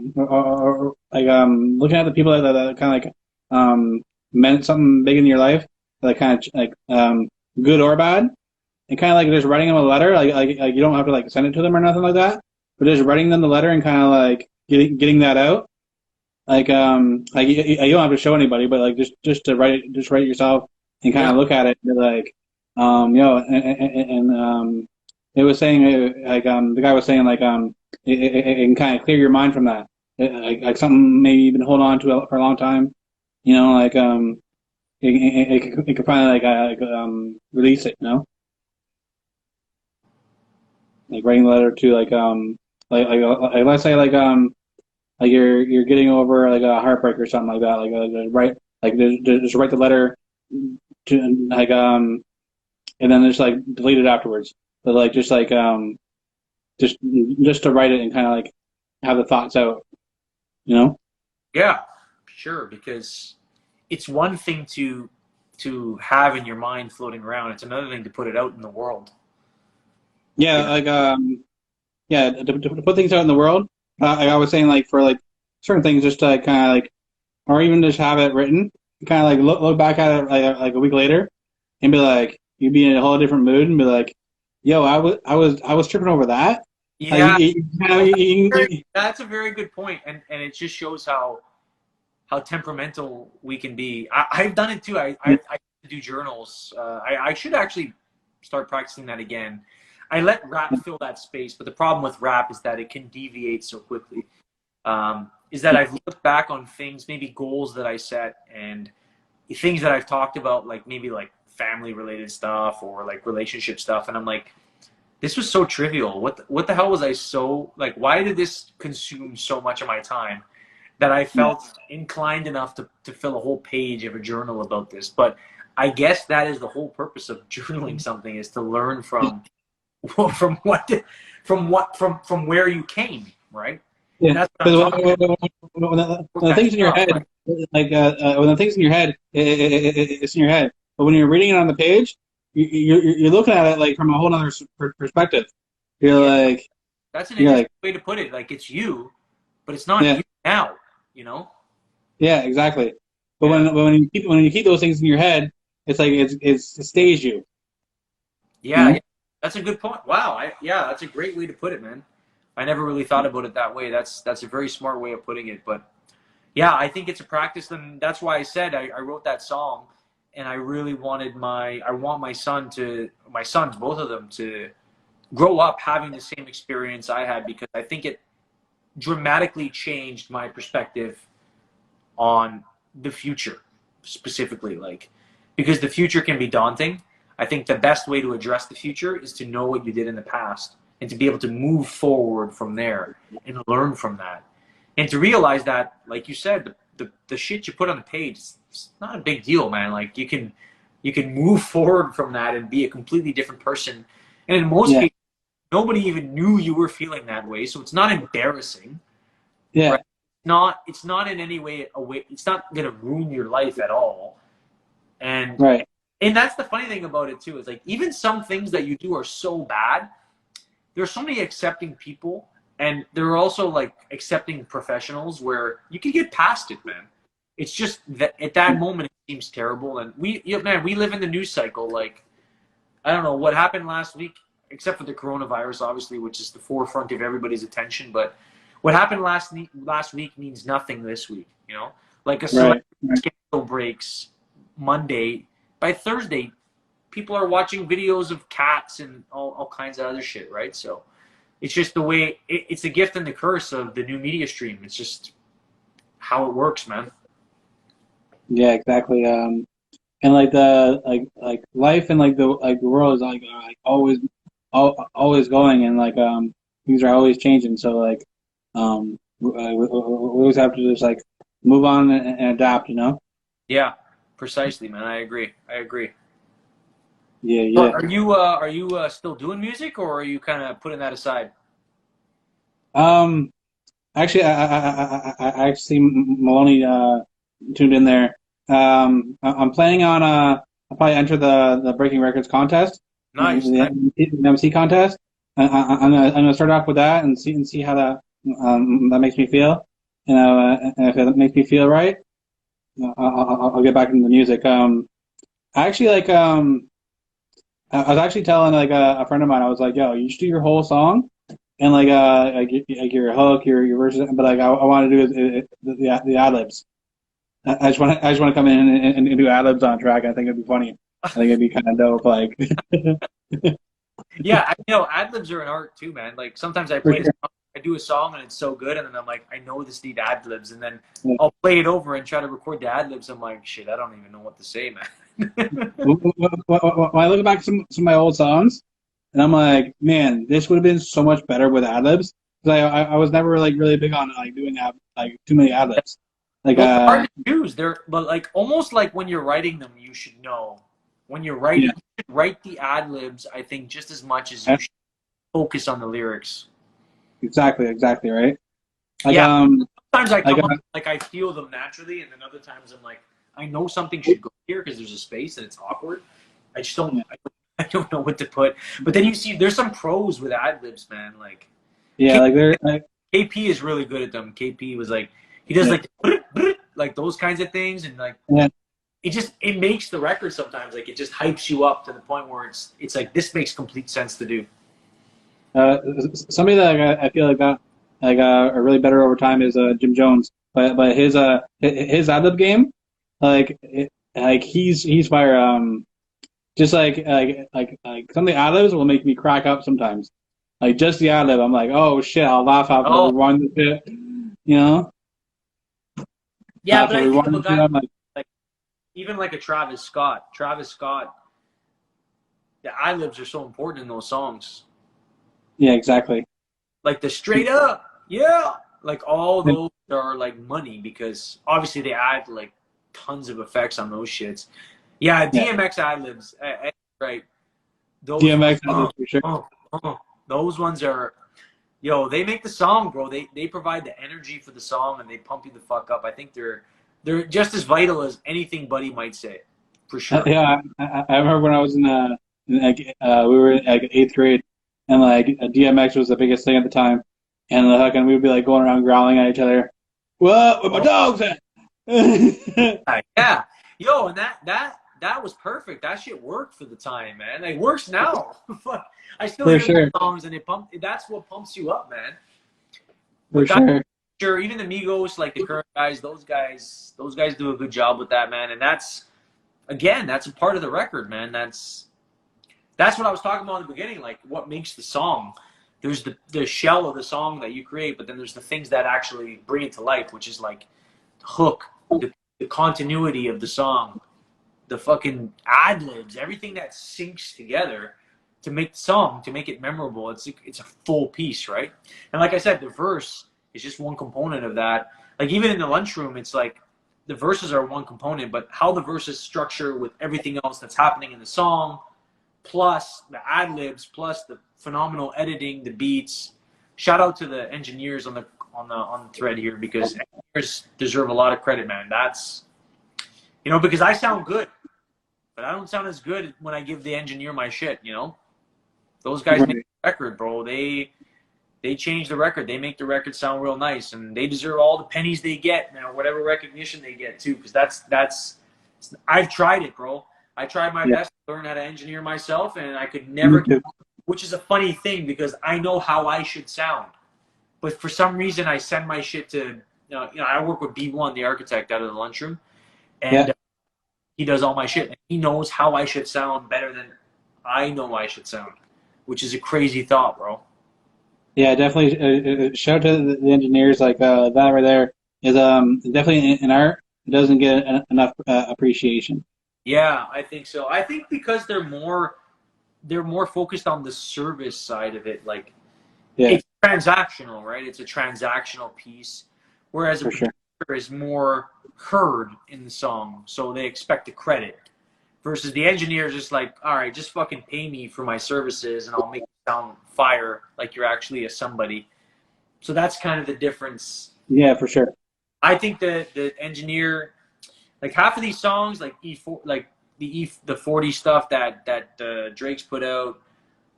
at the people that kind of like meant something big in your life, like kind of like good or bad, and kind of like just writing them a letter, like you don't have to like send it to them or nothing like that, but just writing them the letter and kind of like getting that out. Like you don't have to show anybody, but like just to write it yourself and kind Yeah. of look at it and be like, it was saying the guy was saying like it can kind of clear your mind from that, like something maybe you've been holding on to for a long time, like it could finally release it, like writing a letter to like let's say like you're getting over like a heartbreak or something like that, just write the letter to like and then just like delete it afterwards, but like just to write it and kind of like have the thoughts out, Yeah, sure. Because it's one thing to have in your mind floating around. It's another thing to put it out in the world. Yeah, You know? like yeah, to put things out in the world. Like I was saying, like for like certain things, just to kind of like, or even just have it written, kind of like look back at it like a week later, and be like, you'd be in a whole different mood and be like, yo, I was tripping over that. Like Yeah, well, you, that's a very good point, and it just shows how temperamental we can be. I've done it too. I do journals. I should actually start practicing that again. I let rap fill that space, but the problem with rap is that it can deviate so quickly. Is that I've looked back on things, maybe goals that I set, and things that I've talked about, like maybe like family related stuff or like relationship stuff, and I'm like, this was so trivial. What the hell was I so like? Why did this consume so much of my time that I felt inclined enough to fill a whole page of a journal about this? But I guess that is the whole purpose of journaling something, is to learn from from where you came, right? yeah, And that's what I'm because talking about. when the That things in your stuff, head, right? when the things in your head, it's in your head. But when you're reading it on the page, you're looking at it like from a whole other perspective. You're Yeah, like, that's an you're interesting like, way to put it. Like, it's you, but it's not yeah, you now. You know? yeah, exactly. But Yeah, when you keep those things in your head, it's like it stays you. You yeah, yeah. know? That's a good point. Wow, yeah, that's a great way to put it, man. I never really thought about it that way. That's a very smart way of putting it. But yeah, I think it's a practice, and that's why I said I wrote that song, and I really wanted I want my sons, both of them, to grow up having the same experience I had, because I think it dramatically changed my perspective on the future, specifically, like, because the future can be daunting. I think the best way to address the future is to know what you did in the past and to be able to move forward from there and learn from that, and to realize that, like you said, the shit you put on the page, it's not a big deal, man. Like, you can move forward from that and be a completely different person, and in most Yeah, cases nobody even knew you were feeling that way, so it's not embarrassing, yeah, right? it's not in any way a way. It's not gonna ruin your life at all. And Right. and that's the funny thing about it too. Is like even some things that you do are so bad. There's so many accepting people, and there are also like accepting professionals where you can get past it, man. It's just that at that moment it seems terrible, and man, we live in the news cycle. Like I don't know what happened last week, except for the coronavirus, obviously, which is the forefront of everybody's attention. But what happened last week means nothing this week. You know, like a Right. select schedule breaks Monday. By Thursday, people are watching videos of cats and all kinds of other shit, right? So it's just the way it's the gift and the curse of the new media stream. It's just how it works, man. Yeah, exactly. And like the like life and like the world is like always always going, and like things are always changing. So like we always have to just like move on and adapt, you know? Yeah, precisely, man. I agree. I agree. Yeah, But yeah. are you still doing music, or are you kind of putting that aside? Um, actually, I actually Maloney tuned in there. I'm planning on I'll probably enter the Breaking Records contest, Nice, nice. the MC contest. I'm gonna start off with that and see how that makes me feel. You know, and if it makes me feel right, I'll get back into the music. I actually like I was actually telling like a friend of mine. I was like, "Yo, you should do your whole song and like your hook, your verses." But like I want to do the ad libs. I just want to come in and do ad libs on a track. I think it'd be funny. I think it'd be kind of dope. Like Yeah, you know, ad libs are an art too, man. Like sometimes for sure. I do a song and it's so good, and then I'm like, I know this need ad libs, and then Yeah. I'll play it over and try to record the ad libs. I'm like, shit, I don't even know what to say, man. When I look back some of my old songs, and I'm like, man, this would have been so much better with ad libs. Because I was never like really big on like doing like too many ad libs. Like Those are hard to choose. They're but like almost like when you're writing them, you should know. When you're writing, yeah, you should write the ad libs, I think, just as much as you yeah, should focus on the lyrics. exactly right. Like Yeah, sometimes I like come up like I feel them naturally, and then other times I'm like, I know something should go here because there's a space and it's awkward. I just don't. yeah, I don't know what to put. But then you see, there's some pros with ad libs, man. Like yeah, K- like they're like KP is really good at them. KP was like, he does yeah, like those kinds of things, and like yeah. it makes the record sometimes. Like it just hypes you up to the point where it's like this makes complete sense to do. Uh, Somebody that I feel like got like a really better over time is Jim Jones, but his ad lib game, like he's fire. Just like some of the ad libs will make me crack up sometimes. Like just the ad lib, I'm like, oh shit, I'll laugh after Oh rewind the shit. You know, yeah, but after I think of rewind a the shit, guy I'm like, like even like a Travis Scott. Travis Scott, the ad libs are so important in those songs. yeah, exactly. Like the straight up, yeah. Like all those are like money because obviously they add like tons of effects on those shits. Yeah, Yeah, DMX ad libs, right? Those ones, DMX ad libs for sure. those ones are, yo. They make the song, bro. They provide the energy for the song and they pump you the fuck up. I think they're just as vital as anything Buddy might say, for sure. Yeah, I remember when I was in like we were in like eighth grade, and like DMX was the biggest thing at the time, and and we'd be like going around growling at each other. What? Where my Oh, dogs at? yeah, yo, and that was perfect. That shit worked for the time, man. It works now. I still For hear those sure, songs, and that's what pumps you up, man. for But that sure. sure, even the Migos, like the current guys, those guys do a good job with that, man. And that's again, that's a part of the record, man. That's what I was talking about in the beginning, like what makes the song. There's the shell of the song that you create, but then there's the things that actually bring it to life, which is like the hook, the continuity of the song, the fucking ad libs, everything that syncs together to make the song, to make it memorable. It's a full piece, right? And like I said, the verse is just one component of that. Like even in the lunchroom, it's like the verses are one component, but how the verses structure with everything else that's happening in the song, plus the ad libs, plus the phenomenal editing, the beats. Shout out to the engineers on the thread here, because engineers deserve a lot of credit, man. That's, you know, because I sound good, but I don't sound as good when I give the engineer my shit. You know, those guys make Right. the record, bro. They change the record. They make the record sound real nice, and they deserve all the pennies they get, man, or whatever recognition they get too. Because that's I've tried it, bro. I tried my Yeah. best to learn how to engineer myself, and I could Me never. too. Which is a funny thing because I know how I should sound, but for some reason I send my shit to I work with B1, the architect, out of the lunchroom, and Yeah. he does all my shit. And he knows how I should sound better than I know I should sound, which is a crazy thought, bro. Yeah, definitely. Shout out to the engineers. Like that right there is definitely in art. It doesn't get enough appreciation. Yeah, I think so. I think because they're more focused on the service side of it. Like, Yeah, it's transactional, right? It's a transactional piece, whereas a for sure. producer is more heard in the song, so they expect a credit. Versus the engineer is just like, all right, just fucking pay me for my services, and I'll make it sound fire, like you're actually a somebody. So that's kind of the difference. Yeah, for sure. I think the engineer, like half of these songs, like E4, like the 40 stuff that Drake's put out,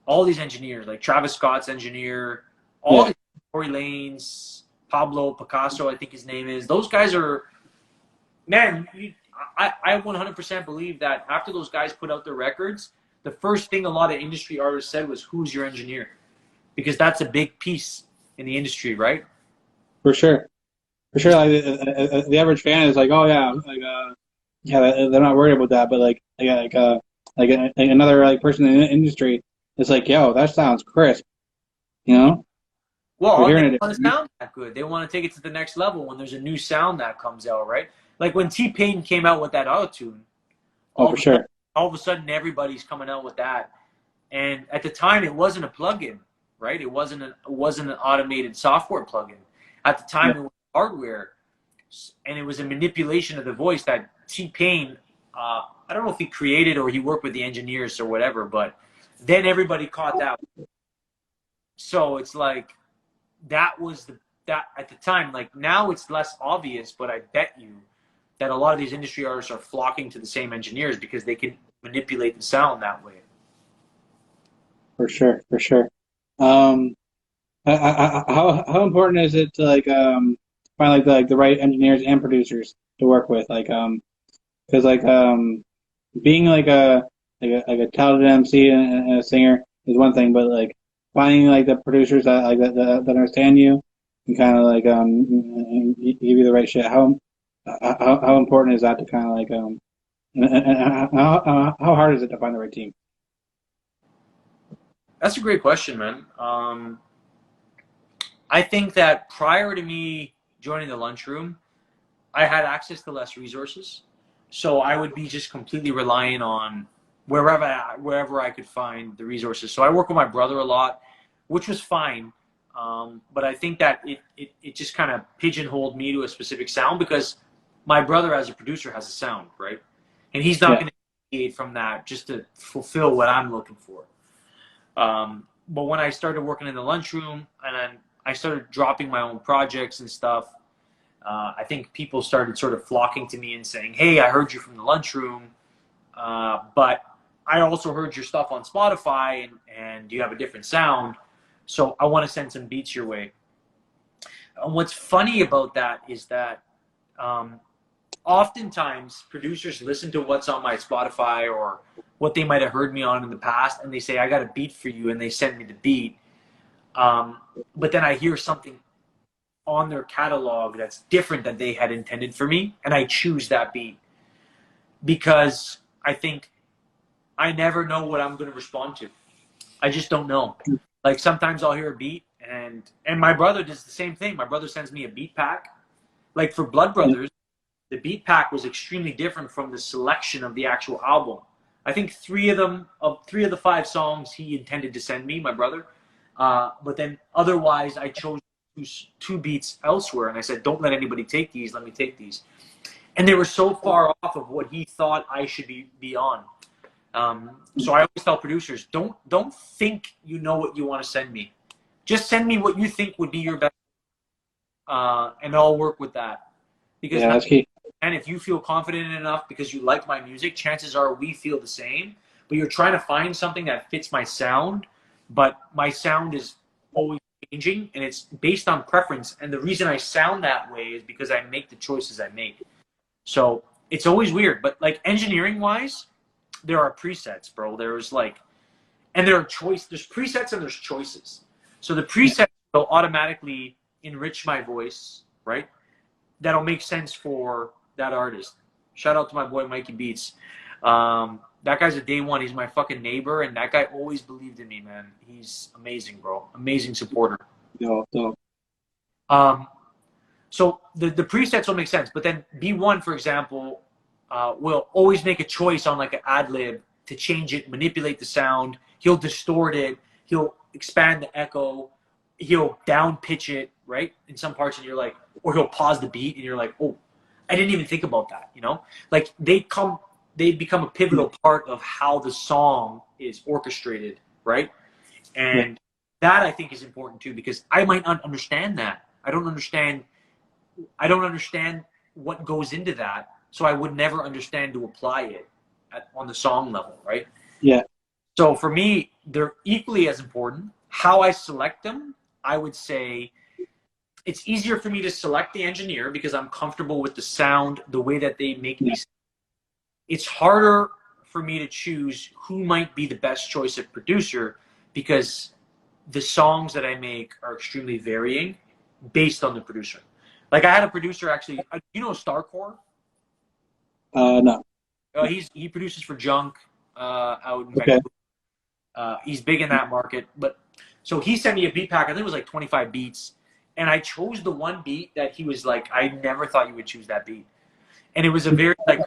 all these engineers, like Travis Scott's engineer, all Yeah, these Tory Lanez, Pablo Picasso, I think his name is. Those guys are, man. I 100% believe that after those guys put out their records, the first thing a lot of industry artists said was, "Who's your engineer?" Because that's a big piece in the industry, right? for sure. For sure. Like the average fan is like, oh yeah, like yeah, they're not worried about that. But like another like person in the industry is like, yo, that sounds crisp. You know, we're Well, they hearing it. want to sound that good. They want to take it to the next level when there's a new sound that comes out, right? Like when T-Pain came out with that auto-tune, Oh, all for of a sudden, sure. all of a sudden everybody's coming out with that. And at the time, it wasn't a plugin, right? It wasn't an automated software plugin. At the time, Yeah, it was hardware, and it was a manipulation of the voice that T-Pain. I don't know if he created or he worked with the engineers or whatever, but then everybody caught that. So it's like that at the time. Like now, it's less obvious, but I bet you that a lot of these industry artists are flocking to the same engineers because they can manipulate the sound that way. for sure. For sure. Um, how important is it to like find like the right engineers and producers to work with? Like because like being like a talented MC and a singer is one thing, but like finding like the producers that understand you and kind of like give you the right shit. How important is that to kind of like and how hard is it to find the right team? That's a great question, man. I think that prior to me joining the lunchroom, I had access to less resources, so I would be just completely relying on wherever I could find the resources. So I work with my brother a lot, which was fine, but I think that it just kind of pigeonholed me to a specific sound because my brother, as a producer, has a sound, right, and he's not Yeah, going to deviate from that just to fulfill what I'm looking for. But when I started working in the lunchroom and then I started dropping my own projects and stuff, I think people started sort of flocking to me and saying, "Hey, I heard you from the lunchroom, but I also heard your stuff on Spotify, and you have a different sound. So I want to send some beats your way." And what's funny about that is that um, oftentimes producers listen to what's on my Spotify or what they might have heard me on in the past, and they say, "I got a beat for you," and they send me the beat. But then I hear something on their catalog that's different than they had intended for me, and I choose that beat because I think I never know what I'm going to respond to. I just don't know. Like sometimes I'll hear a beat, and my brother does the same thing. My brother sends me a beat pack. Like for Blood Brothers, the beat pack was extremely different from the selection of the actual album. I think three of the five songs he intended to send me, my brother. But then otherwise, I chose two beats elsewhere, and I said, "Don't let anybody take these. Let me take these." And they were so far off of what he thought I should be on. So I always tell producers, don't think you know what you want to send me. Just send me what you think would be your best. and I'll work with that. Because Yeah, that's key. and if you feel confident enough because you like my music, chances are we feel the same. But you're trying to find something that fits my sound, but my sound is always changing and it's based on preference. And the reason I sound that way is because I make the choices I make. So it's always weird. But like engineering wise, there are presets, bro. There's like, and there's presets and there's choices. So the presets will automatically enrich my voice, right? That'll make sense for that artist. Shout out to my boy Mikey Beats. That guy's a day one. He's my fucking neighbor, and that guy always believed in me, man. He's amazing, bro. Amazing supporter. Yo, yo. So the presets will make sense, but then B1, for example, will always make a choice on like an ad lib to change it, manipulate the sound. He'll distort it. He'll expand the echo. He'll down pitch it, right? In some parts, and you're like, or he'll pause the beat, and you're like, oh, I didn't even think about that, you know? Like they become a pivotal part of how the song is orchestrated, right? And that I think is important too, because I might not understand that. I don't understand what goes into that, so I would never understand to apply it on the song level, right? Yeah. So for me, they're equally as important. How I select them, I would say it's easier for me to select the engineer because I'm comfortable with the sound, the way that they make me. It's harder for me to choose who might be the best choice of producer because the songs that I make are extremely varying based on the producer. Like I had a producer actually, you know Starcore? No. He produces for Junk out in Okay. Vancouver. He's big in that market, but so he sent me a beat pack. I think it was like 25 beats, and I chose the one beat that he was like, I never thought you would choose that beat, and it was a very like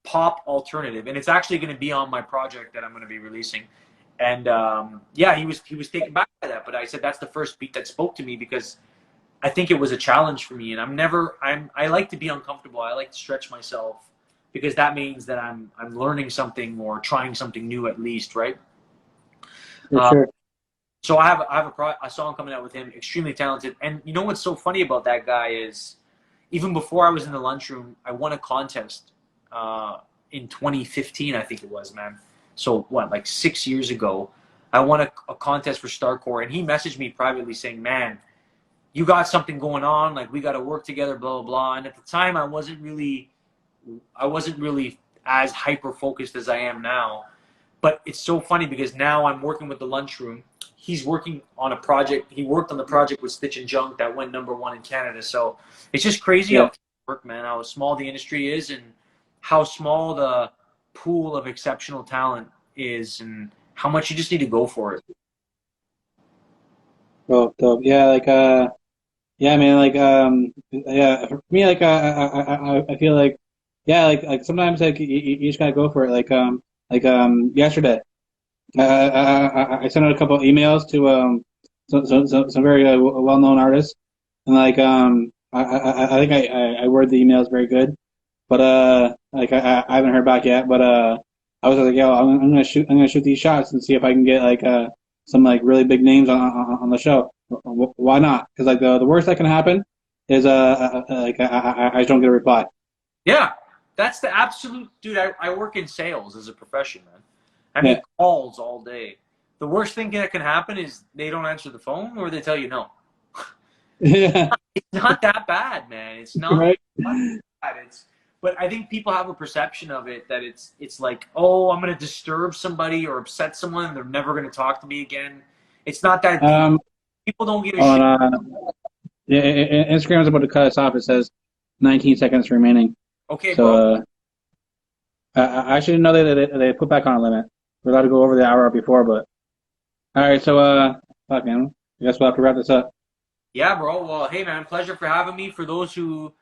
pop alternative, and it's actually going to be on my project that I'm going to be releasing. And yeah, he was taken back by that, but I said that's the first beat that spoke to me because I think it was a challenge for me, and I like to be uncomfortable. I like to stretch myself because that means that I'm learning something or trying something new at least, right? For sure. So I have a song coming out with him, extremely talented. And you know what's so funny about that guy is, even before I was in the lunchroom, I won a contest in 2015, I think it was, man. So what, like 6 years ago, I won a contest for Starcore, and he messaged me privately saying, "Man, you got something going on. Like we got to work together, blah blah blah." And at the time, I wasn't really as hyper focused as I am now. But it's so funny because now I'm working with the lunchroom. He's working on a project. He worked on the project with Stitch and Junk that went #1 in Canada. So it's just crazy how work, man. How small the industry is, and how small the pool of exceptional talent is, and how much you just need to go for it. Dope, dope. Yeah, like yeah, man, like yeah, for me, like I feel like yeah, like sometimes like you just gotta go for it. Yesterday, I sent out a couple of emails to some very well-known artists, and like I think I worded the emails very good, but like I haven't heard back yet. But I was like, yo, I'm gonna shoot these shots and see if I can get like some like really big names on the show. Why not? Because like the worst that can happen is like I just don't get a reply. Yeah, that's the absolute dude. I work in sales as a profession, man. I Yeah. make calls all day. The worst thing that can happen is they don't answer the phone or they tell you no. Yeah. It's not that bad, man. It's not, Right. not bad. But I think people have a perception of it that it's like, oh, I'm gonna disturb somebody or upset someone and they're never gonna talk to me again. It's not that deep. People don't give a shit. Yeah, Instagram's about to cut us off. It says 19 seconds remaining. Okay, bro. So I should know that they put back on a limit. We're allowed to go over the hour before, but all right. So fuck man, I guess we'll have to wrap this up. Yeah, bro. Well, hey, man, pleasure for having me. For those who